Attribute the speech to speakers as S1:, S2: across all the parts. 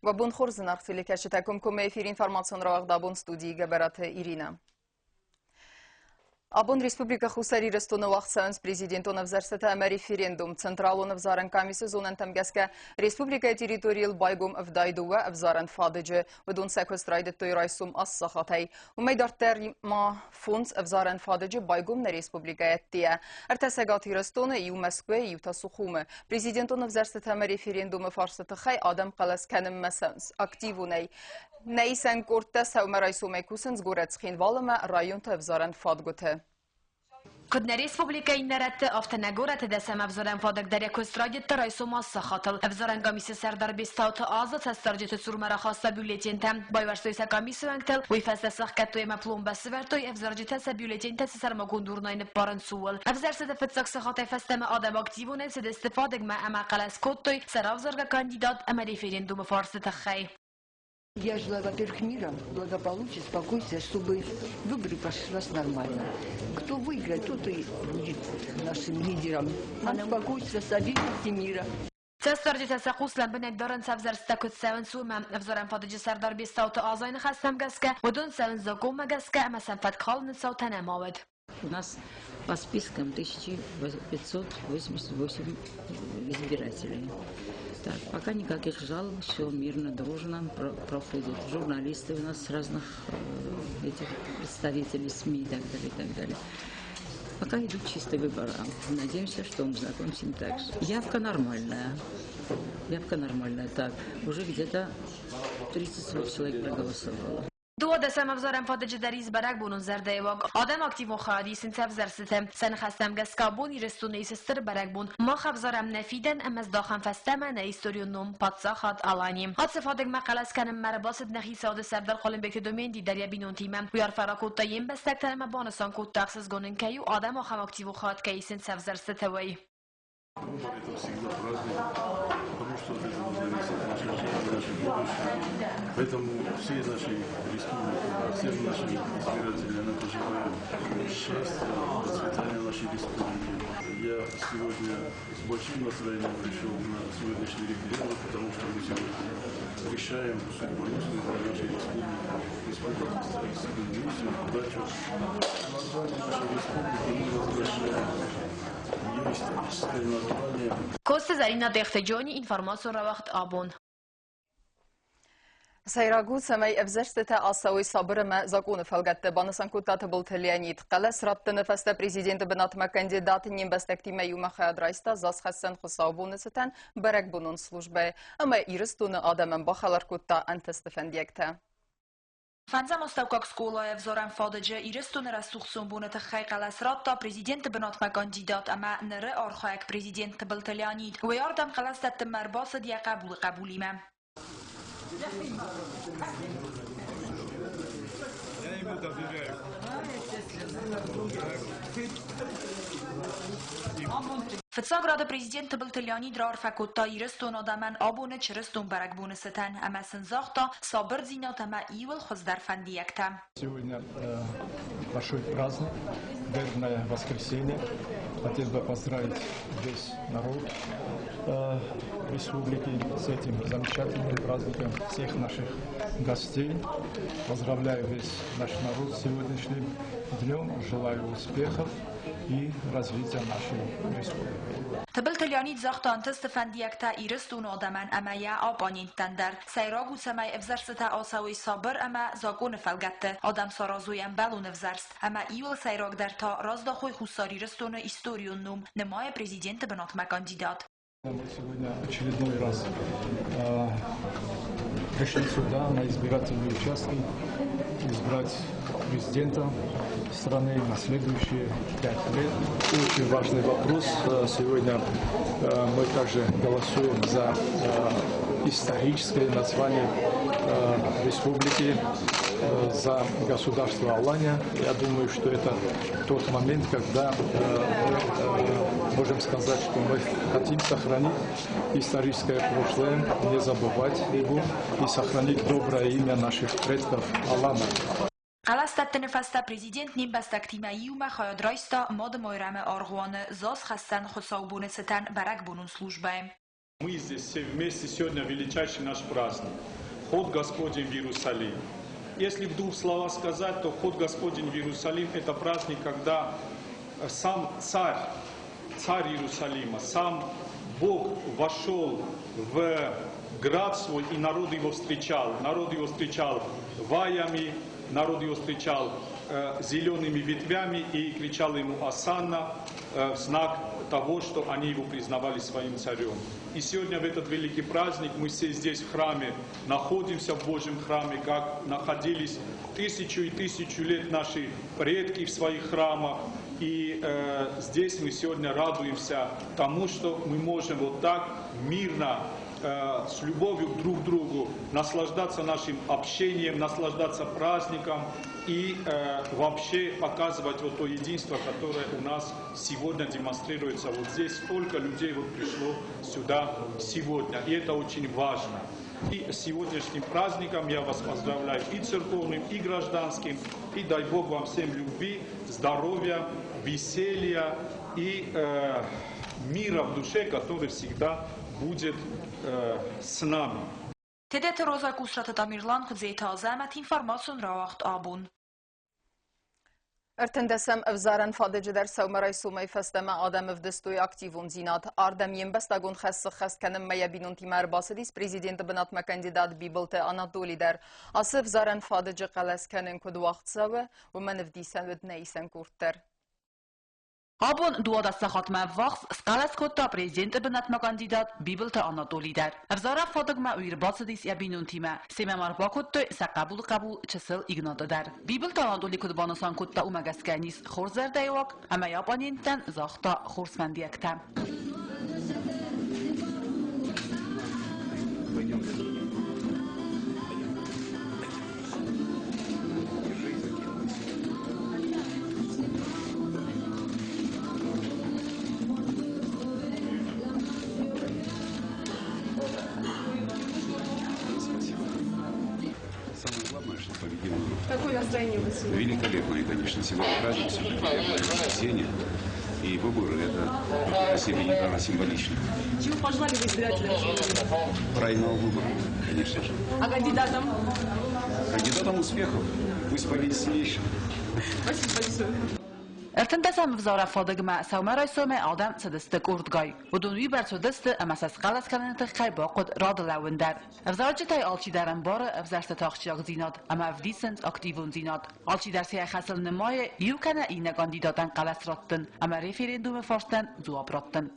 S1: و بون خورز نقطلی که تکم کمی فیر اینفرماسیون را اقدابون استودی گبرات ایرینا. Абон республика Хусари рестуна вахтсанс президентона взарстата референдум централона взаран комиссия зонан тамгаска республика территориал байгум вдайдуа взаран фадыджи вдун секвестрайдет той райсум ассахатай умайдартер ма фунс взаран фадыджи байгум на республика эттия артасагати рестуна и Москве и тасухума президентона взарстата референдум фарсата хай адам қалас каным масанс активунай Neysen kortta savma raysume kusens goretskhin valama rayonta vzaren fadgote.
S2: Kudna Respublika innerette aftana gorete desem avzoren fadak derya kostragette raysume assahatal avzoren gamisi serdar bistauta azat astarjete surmara khassa bülletentem bayvarsoysa gamisi vangtel ve fasta sakhkatoy maplum basvertoy avzarjete sa bülletente sarma gondurnayne paran suwal avzarse de fetsak sakhata fastama adam aktivune se de istifadak ma ama qalas kottoy saravzarga kandidat ama referendum farsata khay.
S3: Я желаю, во-первых, мира, благополучия, спокойствия, чтобы выборы прошли у нас нормально. Кто выиграет, тот и будет нашим лидером. А спокойствия, стабильности, мира.
S2: Цестарджи تساقوسلن بنك دارن سفزر ستكت سون سوما افزارن فادج سردار بيستاوت آزاين خستم гаске ودون سون زاقوم гаске اما سنفت خالن سوتنا ماود.
S4: У нас по спискам 1588 избирателей. Так, пока никаких жалоб, все мирно, дружно проходит. Журналисты у нас с разных этих представителей СМИ и так далее, и так далее. Пока идут чистые выборы. Надеемся, что мы закончим так же. Явка нормальная. Явка нормальная. Так, уже где-то 30-40 человек проголосовало.
S2: دو دسم افزارم فادج دریز برگ بونون زرده واق آدم اکتیو خادی سنت افزار ستم سن خستم گسکابونی رستونی سستر برگ بون ما خبزارم نفیدن ام از داخل فستم نه استوریونوم پاتساخات آلانیم هات سفادگ مقالس کنم مرباست نخی ساده سردر قلم بک دومین دی دریا بینون تیمم ویار فراکوت تایم بستکتر ما بانسان کوت تخصص گونن کیو آدم آخم اکتیو خاد کی سنت افزار ستوی
S5: Это всегда праздник, потому что от этого зависит наша жизнь, наше будущее. Поэтому всей нашей республике, всем нашим избирателям я пожелаю счастья, процветания нашей республики. Я сегодня с большим настроением пришел на сегодняшний референдум, потому что мы сегодня решаем судьбоносную для нашей республики. Республика Сталин, удачу. Название нашей республики мы возвращаем.
S2: کوست زرینه دختجانی اینفرماسیون را وقت آبون
S1: سيراغو سمي افزشت آساوي صابر ما زاكون فلقت بانسان كوتات بولتليانيت قلس رابط نفست بريزيدنت بنات ما كانديدات نيم بستكتيما يوم خياد رايستا زاس خسن خصابون ستن برك بنون службе اما يرستون آدم بخلر كوتا انت استفنديكتا
S6: Фанзам оставкак сколая взоран фададжа ирестун расухсун бунат хай қаласратта президент бинатма кандидат ама ныры архаяк президент билталянид вярдам қаластат марбасад я қабулима Фцаграда президент Билталянид рар факутта ирестун адаман абуне чирестун баракбуны сетен, ама сензахта сабр зинат ама ивэл хоздар фандиякта.
S7: Сегодня большой праздник, вербное воскресенье. Хотел бы поздравить весь народ республики с этим замечательным праздником, всех наших гостей. Поздравляю весь наш народ с сегодняшним днем, желаю успехов и развития нашей республики.
S6: Билталянид захта антест фандиякта ирестун адаман ама я абанин тандер. Сайрагу самай افزرستا آساوی صابر اما زاگون فلگته آدم سارازویم بلون افزرست اما ایول سایراگ در تا رازدا خوی خساری رستون استوریون نوم نمای президент بناتما кандидат.
S7: Мы сегодня очередной раз пришли сюда на избирательные участки избрать президента страны на следующие 5 лет. Очень важный вопрос. Сегодня мы также голосуем за историческое название республики, за государство Алания. Я думаю, что это тот момент, когда мы можем сказать, что мы хотим сохранить историческое прошлое, не забывать его и сохранить доброе имя наших предков Алана.
S6: قلستت نفسته президент نیم بستکتیمه یوم خواهد رایستا ماد مایرم آرغوان زاز خستن خصاوبون ستن برک بونون службе.
S8: Мы здесь все вместе сегодня величайший наш праздник. Ход Господень в Иерусалим. Если в двух словах сказать, то ход Господень в Иерусалим – это праздник, когда сам царь Иерусалима, сам Бог вошел в град свой, и народ его встречал. Народ его встречал ваями, народ его встречал зелеными ветвями и кричал ему «Осанна» в знак того, что они его признавали своим царем. И сегодня в этот великий праздник мы все здесь в храме находимся, в Божьем храме, как находились тысячу и тысячу лет наши предки в своих храмах. И здесь мы сегодня радуемся тому, что мы можем вот так мирно, с любовью друг к другу наслаждаться нашим общением, наслаждаться праздником и вообще показывать вот то единство, которое у нас сегодня демонстрируется. Вот здесь столько людей вот пришло сюда сегодня, и это очень важно. И с сегодняшним праздником я вас поздравляю и церковным, и гражданским, и дай Бог вам всем любви, здоровья, веселья и мира в душе, который всегда будет с nami.
S6: Tedet roza kusrat tamirlan khuzeta zamat informacion rawacht abun.
S1: ارتندسم افزارن فادج در سومرای سومی فستم آدم افدستوی اکتیوون زینات آردم یم بستگون خست کنم میا بینون تیمار باسدیس پریزیدنت بنات مکاندیدات بیبلت آناتولی در اصف زارن فادج قلس کنن کد وقت سوه و من افدیسن ود نیسن کورتر.
S2: Abon duodasta xatma vaxt skalas kotta prezident benatma kandidat Bibelta Anatoli der. Avzara fadagma uirbasdis yabinun tima semamar bakotto qabul çesel ignada der. Bibelta Anatoli kudbanosan kotta umagaskanis xorzerdayok ama yapanintan zaxta xorsmandiyakta.
S9: Какое настроение вы сегодня?
S10: Великолепное, конечно, сегодня праздник, сегодня воскресенье. И выборы это по себе невероятно символично.
S9: Чего пожелали вы избирателям?
S10: Правильного выбора, конечно же.
S9: А кандидатам?
S10: Кандидатам успехов. Пусть победит сильнейший.
S9: Спасибо большое.
S2: ارتندسم وزارة فادگما سومرای سوم آدم سدست کردگای و دنوی بر سدست امساس قلس کنن تخی باقد راد لوندر افزار جتای آلچی در انبار افزار ستاخشیاق زیناد اما افدیسند اکتیون زیناد آلچی در سیاه خسل نمای یوکنه این کاندیداتن قلس راتن اما رفرندوم فارستن زواب راتن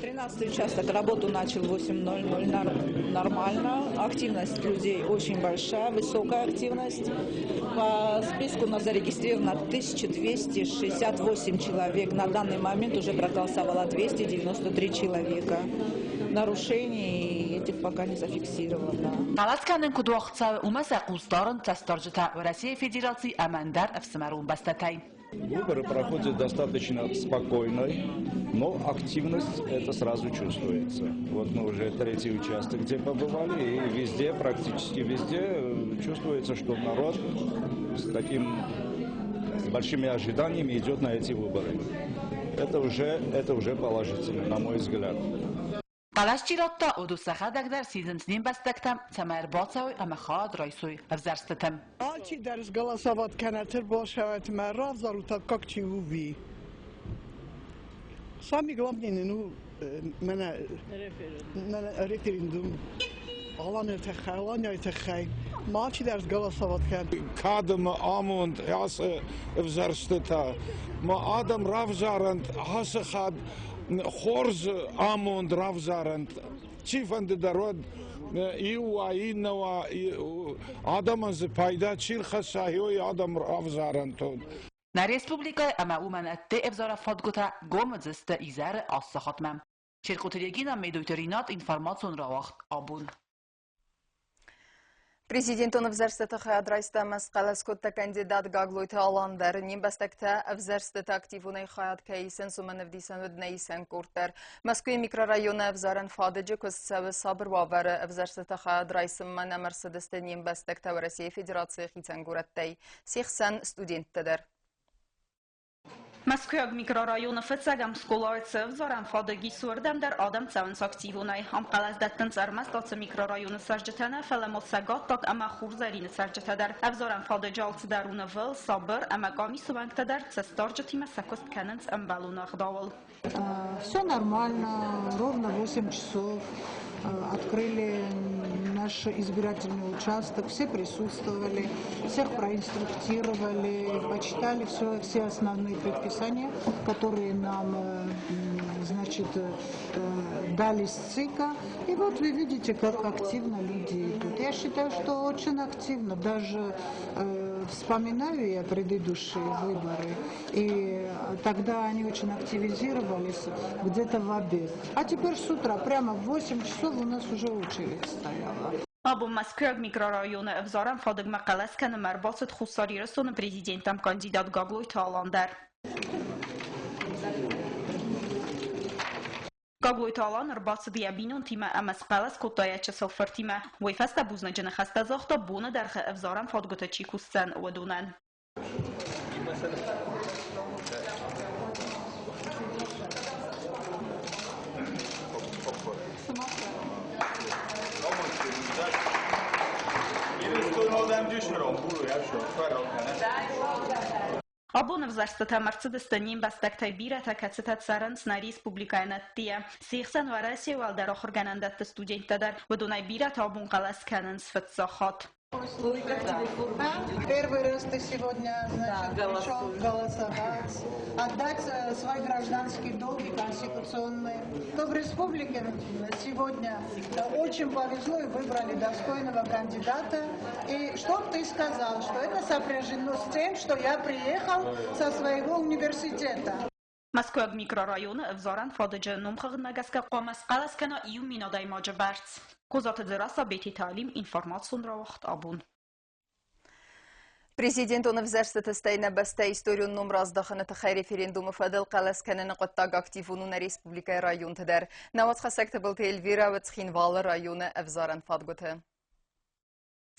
S11: 13-й участок работу начал в 8:00 нормально. Активность людей очень большая, высокая активность. По списку у нас зарегистрировано 1268 человек. На данный момент уже проголосовало 293 человека. Нарушений этих пока не зафиксировано.
S2: قلسکنن کد وقت سو اومس قوستارن تستارجتا و Россия Федерации амандар افسمرون بستتای.
S7: Выборы проходят достаточно спокойно, но активность это сразу чувствуется. Вот мы уже третий участок, где побывали, и везде, практически везде чувствуется, что народ с большими ожиданиями идет на эти выборы. Это уже положительно, на мой взгляд.
S2: قلاشچیراتا او دو سخدک در سیزن سنین بستکتم سمر باطاوی اما خواهد رایسوی افزرستتم.
S12: آلچی درس گلاسوات کنتر باشد من رافزاروتا کاکچی ووی. سامی گلامنین نو من رفرندوم. آلان ارتخای آلان ارتخای. مالچی درس گلاسوات کن.
S13: کادم آموند یاس افزرستتا. ما آدم رافزارند هاس خاد. خورز آموند رافزارند چیفند درود ایو اینوا آدم از پیدا چیل خسایوی آدم رافزارند
S2: Na Respublika ama umanette evzara fadgota gomzeste izar assahatmam. Çirkutelegina medoyterinat informacion rawacht abun.
S1: Президент университета хаядрайста масқалас котта кандидат гаглойта аландар нимбастакта авзарстата активунай хаят кейсен суманавдисан уднейсен куртер. Москве микрорайона авзаран фадыджи костсавы сабр вавары авзарстата хаядрайса мана мерседесте нимбастакта в Россия Федерации хитен гураттей. 80 студенттедер.
S14: Moskva mikrorayonu Fıtsagam Skuloytsev zoran fadagi surdam der adam całens aktivunaj. Am qalazdattan sarmastotsa mikrorayonu sarjatana falamosagattak ama khurzarin sarjatadar. Avzoran fadajalts daruna vel sabr ama комиссу банктадар цесторджатима сакост каненц амбалунах давал.
S11: Все нормально, ровно 8 часов. Открыли наш избирательный участок, все присутствовали, всех проинструктировали, почитали все основные предписания, которые нам значит, дали с ЦИКа. И вот вы видите, как активно люди идут. Я считаю, что очень активно, даже вспоминаю я предыдущие выборы, и тогда они очень активизировались где-то в обед. А теперь с утра, прямо в 8 часов у нас уже очередь стояла.
S14: Абу Москва микрорайоны авзоран фадыг мақалас каны марбасыт хусари рысуны президентам кандидат Гаглой Таландар. Гаглой Талан рбасы биябинун тима амас қалас котаяча салфар тима. Вайфаста бузна жаны хаста захта буна дархы авзоран фадгота чикустан вадунан. Абон взарстата Мерцедес-таним бастактай бирата кацетат саранц на республикайнаттия. Сихсан вараси валдар охорганандат студенттадар вадунай бирата абун қалас кананс фатсахат.
S11: Первый раз ты сегодня, значит, пришел голосовать, отдать свой гражданский долг и конституционный. То в республике сегодня очень повезло и выбрали достойного кандидата. И что ты сказал, что это сопряжено с тем, что я приехал со своего университета.
S14: Москва микрорайоны авзоран фадыджа нумхагнагаска қомас қаласкана ию минадай маджабарц. Кузаты дыраса бети талим информацион равахт абун.
S1: Президент университета стайна баста историю номраздахана тахай референдумы фадал қаласкана нақаттаг активуну на республика район тадар. Наваз хасакта был Эльвира Вацхинвал районы авзоран фадгуты.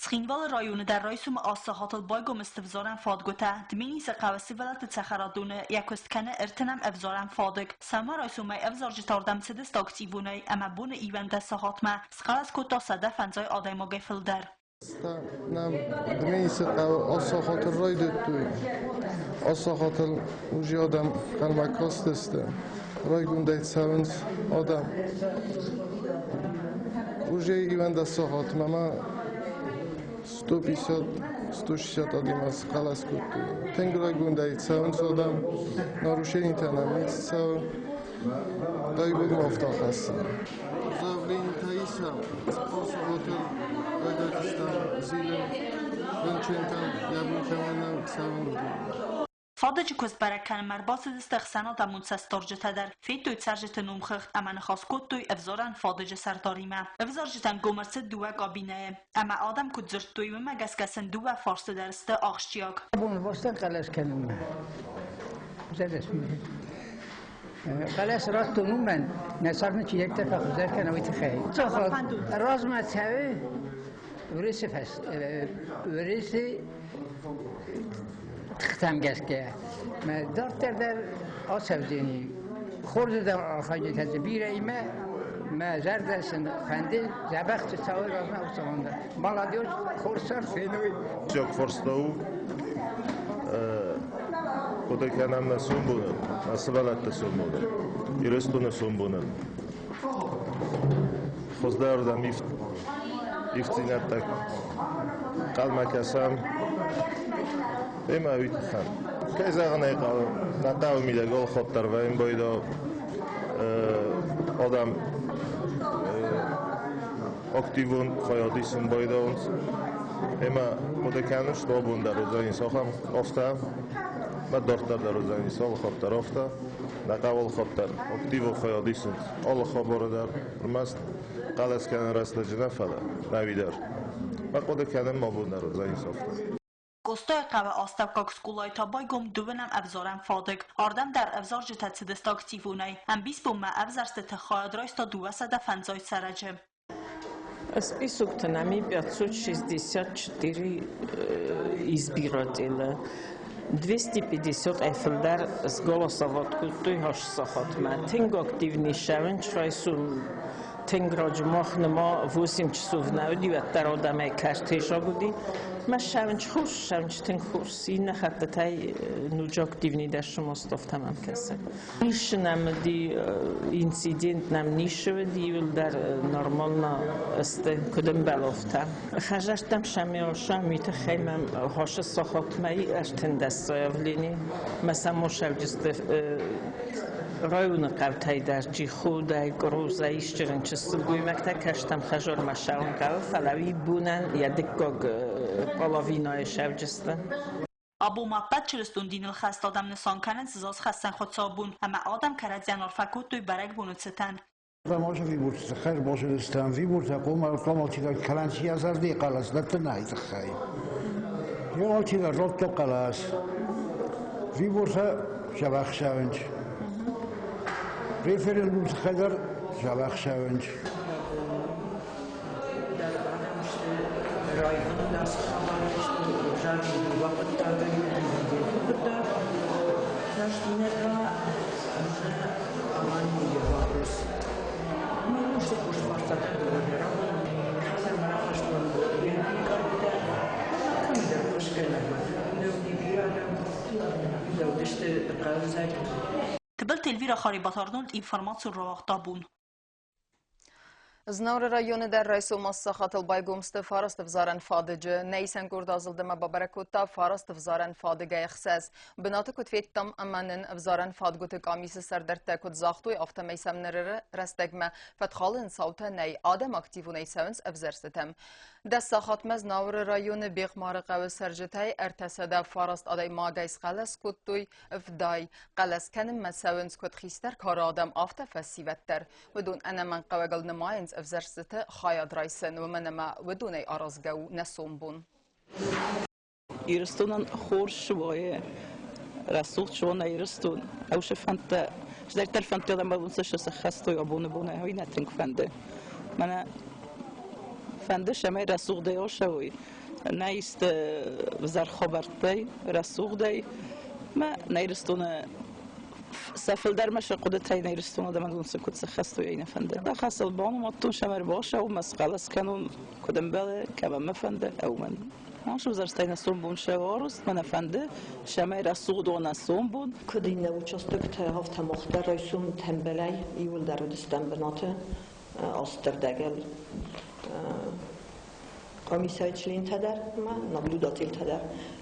S6: Схинвал районы در رئیسوم آساحات البایگم استفزارن فادگوته دمینی سقوسی ولت تخرادونه یکست کنه ارتنم افزارن فادگ سما رئیسوم افزار جتاردم سدست اکتیبونه اما بون ایونده ساحات ما سقوس کتا صدف انزای آدایما گفل در
S15: نم دمینی آساحات رای دتوی آساحات اوجی آدم قلمکاست استه رای گونده سونز آدم اوجی ایونده ساحات ما 150-160 адам аз қалас куту. Тенграй гундай цаун содам нарушение танам митсау дай буду автохас. Завлин таиса способотел гадатистан зилем венчентам ябункаманам цаун.
S6: فادج کوست برکن مرباط استخسانات دمون سستارجت در فیتوی سرجت نمخخ اما نخواست کتوی افزارن فادج سرداریمه افزارجتن گمرس دوه گابینه اما آدم کد زرتوی و مگس کسن دوه فارس درسته آخشیاگ
S3: بون واسطه قلس کنم زدس میده قلس راست نومن نصرن چی یک دفعه خزر کنم ویت خیلی راز متسوی ورسی فست ورسی تختم گست که من دکتر در آسف زنی خورد در آخای تازه بیره ایمه ما زرد سند خنده زبخت سوار از نوستانده مالادیوش خورسر فینوی
S16: جاک فرستاو خدا کنم نسون بودن اصبالت نسون بودن ایرستو نسون بودن خزدار دم ایفتینت تک قلمک اسم ایمه خان که زغنه نقاو میده گل خاطر و این باید آدم اکتیون خیادیسون باید اون ایمه خود کنش دابون در روزانی ساخم افته و دکتر در روزانی سال خاطر افته نقاول خاطر اکتیو خیادیسون آل خبر در مست قلس کنن رسل جنفله نویدر و خود کنن ما بود در روزانی ساخته
S6: Костой қава оставкак скулай табай гом дувенам авзорам фадыг. Ардам дар авзор житат сидеста активунай. Ам бис бумма авзар сте хаяд райста 200 фанзой сараджы.
S17: Список нами 564 избирателя. 250 эфелдар с голосоводку той хаш сахатма. Тинг активный шавен чрайсун тинграج махнема 8 часов навди و ترادم کشتیشا بودی ما شونج خوش شونج تن خورسی نه حتی تای نوج اکتیونی در شما استفتم هم کسی نیش نمدی اینسیدنت نم نیشه دی ول در نرمال نا است کدوم بلافتم خجشتم شمیاشم میت خیمم هاش ساخت می اشتن دست اولینی مثلا مشوجست رایون قبطی در جی خودای گروزایش چرن چستل گوی مکتا کشتم خجار مشاون که فلوی بونن یا دکاگ بالاوینای شوجستن
S18: ابو مبت چرستون دین الخست آدم نسان کنن زاز خستن خود صابون اما آدم کرد زن الفکوت توی برگ بونو ستن
S19: ماشه وی بود خیر باشه دستم وی بود قوم آلتی که کلانچی از دی قلاس نت نایت خیر یا آلتی که رفت تو قلاس وی بود شبخ شونج ريفرندوم خدر شبخ شونج
S18: تبل تلویر خاربات آرنولد اینفرماسیون رو اختابون.
S1: Znavr rayonu der Raisu Massaxatıl Baygumste farast vzaran fadıcı neysen gurdazıldığıma babarakutta farast vzaran fadıga yaxsaz. Binatı kutfettam amanin vzaran fadgutu kamisi serderte kut zaxtuy afta meysemneri restegme fetxalın savta ney adam aktivu neysevins evzerstetem. Dest saxatmez Znavr rayonu biqmarı qavi serjitay ertesede farast aday magays qalas kuttuy vday qalas kenim mesevins kut xister kar adam afta fesivetter. بدون أنا من قواجل نماينز أفزرسته خياد رايسن ومنما ودوني أرزجو نسومبون.
S20: يرستون خورش شوية رسول شونا يرستون أو شفنت جدار تلفنت يلا ما بنسش سخستو يابون بونه هاي نترنك فنده منا فنده شماي رسول ديو شوي نايست وزار خبرت بي رسول دي ما نيرستون سفل در مش قدرت های نیرستون آدم دون سکوت سخستو این فنده. دخل بانو ماتون شمر باشه و مسقلس کنون کدام بله کم مفنده او من. ماش وزارت نسون بون شواروست من فنده شمر رسول و نسون بون.
S21: کدین نوچستک ته هفت مختار رئیسون تنبلی ایول در دستم بناته آستردگل کمیسای چلین تدر ما نبلوداتیل تدر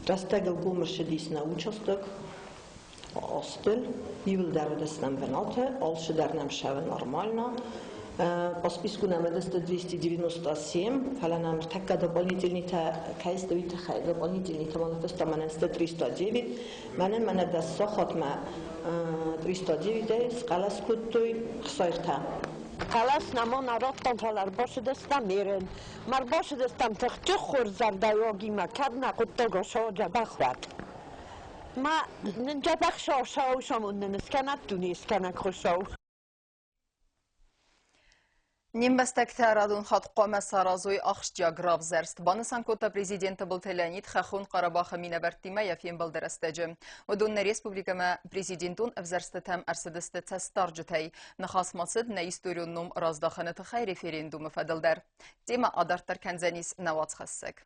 S21: رستگل گومرشدیس نوچستک Остыл, ивл дародестам вената, алше дарнам шаве нормально. По списку намедесте 297, фала намер така дополнительните, кайстовите хай, дополнительните манифеста манесте 309, мене да сохотма 309 с қалас куттуй хсойрта.
S22: Қалас намо народтан талар боше дестам мерен, мар боше дестам тахчы хурзардайоги макар на куттого шоджа бахват. ما نجابخ شو شمون نسكنت دونيس كنا خشوا
S1: Нембестек терадун хат қоме саразуй ахшча граф зерст. Банысан кота президенті был Телеонид Хахун Қарабаха минабертиме яфин балдерестеджи. Удун на республикаме президентун взерстетем арседесте цестарджетей. Нахас масыд на историю ном раздаханет хай референдумы фадылдар. Тема адартар кензенис навацхассек.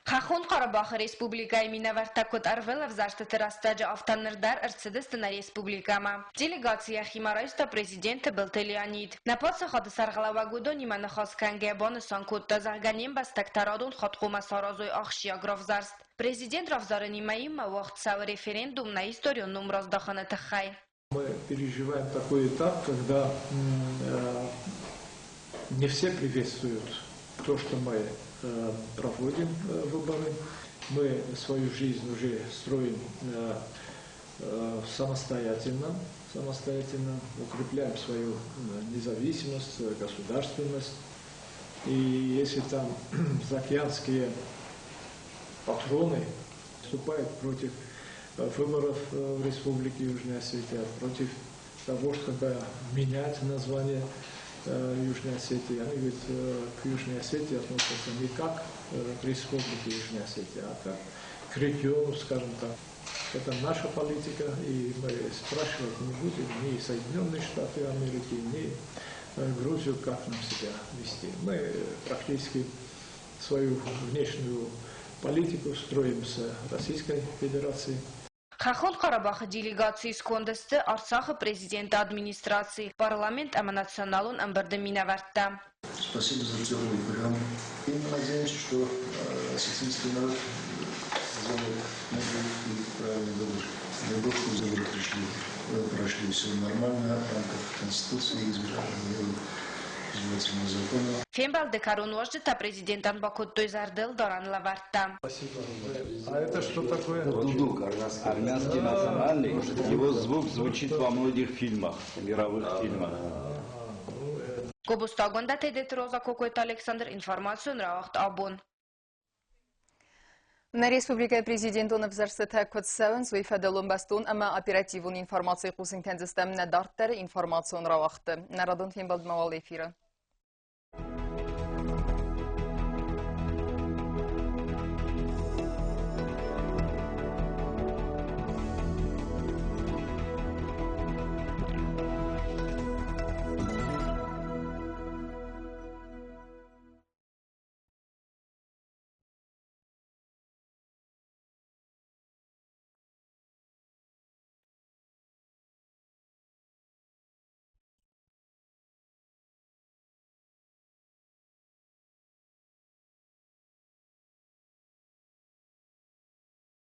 S2: Хахун Қарабах республикай минавартакот арвел взаштат растаджа автонырдар арцедест на республикама. Делегация химарайста президента был Телеонид. На подсахат саргалава гудони манахас кангебон санкут тазаганем бастак тарадун хатхума саразой ахшия графзарст. Президент равзарани маима вахт сау референдум на историю ном раздахана тахай.
S8: Мы переживаем такой этап, когда не все приветствуют то, что мы проводим выборы. Мы свою жизнь уже строим самостоятельно, укрепляем свою независимость, государственность. И если там заокеанские патроны выступают против выборов в Республике Южная Осетия, против того, чтобы менять название
S7: Южной Осетии, они ведь к Южной Осетии относятся не как к республике Южной Осетии, а как к региону, скажем так. Это наша политика, и мы спрашивать не будем ни Соединенные Штаты Америки, ни Грузию, как нам себя вести. Мы практически свою внешнюю политику строим с Российской Федерацией.
S2: Խախոնդ Ղարաբաղը դիլիգացიის կոնդեստը Արցախը президент администрации парламент ամենացանալուն ամբրդմինավարտա։
S4: Спасибо за теплую программу. И мы надеемся, что осетинский народ сделает правильный выбор. Дай Бог, что выборы прошли все нормально в рамках Конституции и избирательного закона.
S2: Фембал декарон вождета президентан Бакуттой зардел Доран Лаварта.
S7: Спасибо. А это что такое?
S5: Дудук, армянский национальный. Его звук звучит во многих фильмах, мировых фильмах.
S2: Գոբուստագոնդա թեդետ Ռոզա Կոկոյտ Ալեքսանդր ինֆորմացիոն ռաղախտ աբոն։
S1: На республика президент он взорсета Котсевен свой феделон бастун, ама оперативун информации кусин кензистем на дартер информацион равахты. Народон фембалд мавал эфира.